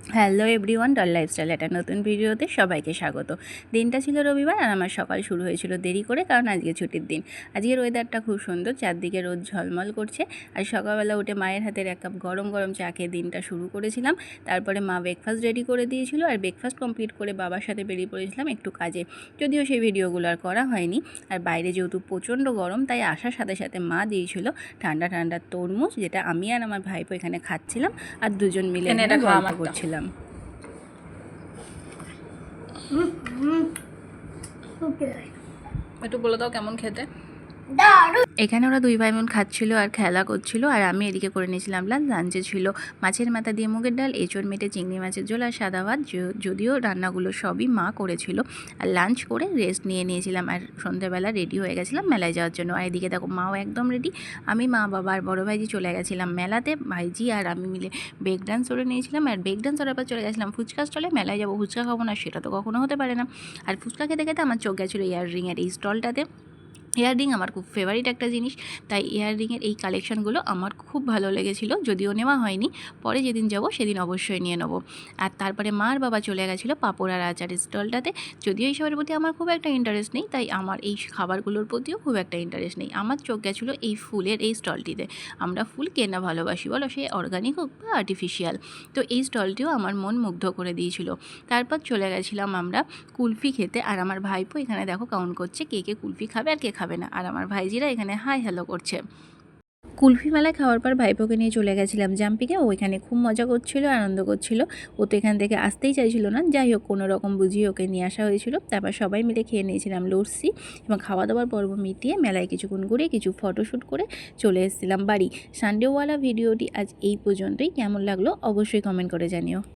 Hello everyone, doll lifestyle একটা নতুন ভিডিওতে সবাইকে স্বাগত। দিনটা ছিল রবিবার আর আমার সকাল শুরু হয়েছিল দেরি করে, কারণ আজকে ছুটির দিন। আজকের ওয়েদারটা খুব সুন্দর, চারদিকে রোদ ঝলমল করছে। আর সকালবেলা উঠে মায়ের হাতের এক কাপ গরম গরম চা খেয়ে দিনটা শুরু করেছিলাম। তারপরে মা ব্রেকফাস্ট রেডি করে দিয়েছিল, আর ব্রেকফাস্ট কমপ্লিট করে বাবার সাথে বেরিয়ে পড়েছিলাম একটু কাজে। যদিও সেই ভিডিওগুলো আর করা হয়নি। আর বাইরে যেহেতু প্রচণ্ড গরম, তাই আসার সাথে সাথে মা দিয়েছিল ঠান্ডা ঠান্ডা তরমুজ, যেটা আমি আর আমার ভাইপো এখানে খাচ্ছিলাম আর দুজন মিলে এখানে গল্প করছিলাম। একটু বলে দাও কেমন খেতে। এখানে ওরা দুই ভাই বোন খাচ্ছিল আর খেলা করছিল, আর আমি এদিকে করে নিয়েছিলাম লাঞ্চ। লাঞ্চে ছিল মাছের মাথা দিয়ে মুগের ডাল, এঁচড় মেটে চিংড়ি মাছের ঝোল আর সাদা ভাত। যদিও রান্নাগুলো সবই মা করেছিল। আর লাঞ্চ করে রেস্ট নিয়েছিলাম, আর সন্ধ্যাবেলা রেডি হয়ে গেছিলাম মেলায় যাওয়ার জন্য। আর এদিকে দেখো মাও একদম রেডি। আমি, মা, বাবা আর বড়ো ভাইজি চলে গেছিলাম মেলাতে। ভাইজি আর আমি মিলে ব্রেক ডান্স করে নিয়েছিলাম, আর ব্রেক ডান্স করার পর চলে গেছিলাম ফুচকা স্টলে। মেলায় যাবো ফুচকা খাবো না সেটা তো কখনো হতে পারে না। আর ফুচকা খেতে খেতে আমার চোখ গেছিলো ইয়াররিংয়ের এই স্টলটাতে। ইয়াররিং আমার খুব ফেভারিট একটা জিনিস, তাই ইয়াররিংয়ের এই কালেকশানগুলো আমার খুব ভালো লেগেছিলো। যদিও নেওয়া হয়নি, পরে যেদিন যাব সেদিন অবশ্যই নিয়ে নেবো। আর তারপরে মার বাবা চলে গেছিলো পাঁপড় আর আচারের স্টলটাতে। যদিও এইসবের প্রতি আমার খুব একটা ইন্টারেস্ট নেই, তাই আমার এই খাবারগুলোর প্রতিও খুব একটা ইন্টারেস্ট নেই। আমার চোখ গেছিলো এই ফুলের এই স্টলটিতে। আমরা ফুল কেনা ভালোবাসি, বলো সে অর্গানিক হোক বা আর্টিফিশিয়াল। তো এই স্টলটিও আমার মন মুগ্ধ করে দিয়েছিল। তারপর চলে গেছিলাম আমরা কুলফি খেতে, আর আমার ভাইপো এখানে দেখো কাউন্ট করছে কে কে কুলফি খাবে আর কে খাবে না। আর আমার ভাইজিরা এখানে হাই হ্যালো করছে। কুলফি মেলায় খাওয়ার পর ভাইপোকে নিয়ে চলে গেছিলাম জাম্পিকে। ও এখানে খুব মজা করছিল, আনন্দ করছিল। ও তো এখান থেকে আসতেই চাইছিল না, যাই হোক কোনো রকম বুঝিয়ে ওকে নিয়ে আসা হয়েছিল। তারপর সবাই মিলে খেয়ে নিয়েছিলাম লস্যি, এবং খাওয়া দাওয়ার পর্ব মিটিয়ে মেলায় কিছুক্ষণ ঘুরে কিছু ফটোশ্যুট করে চলে এসেছিলাম বাড়ি। সানডেওয়ালা ভিডিওটি আজ এই পর্যন্তই। কেমন লাগলো অবশ্যই কমেন্ট করে জানিও।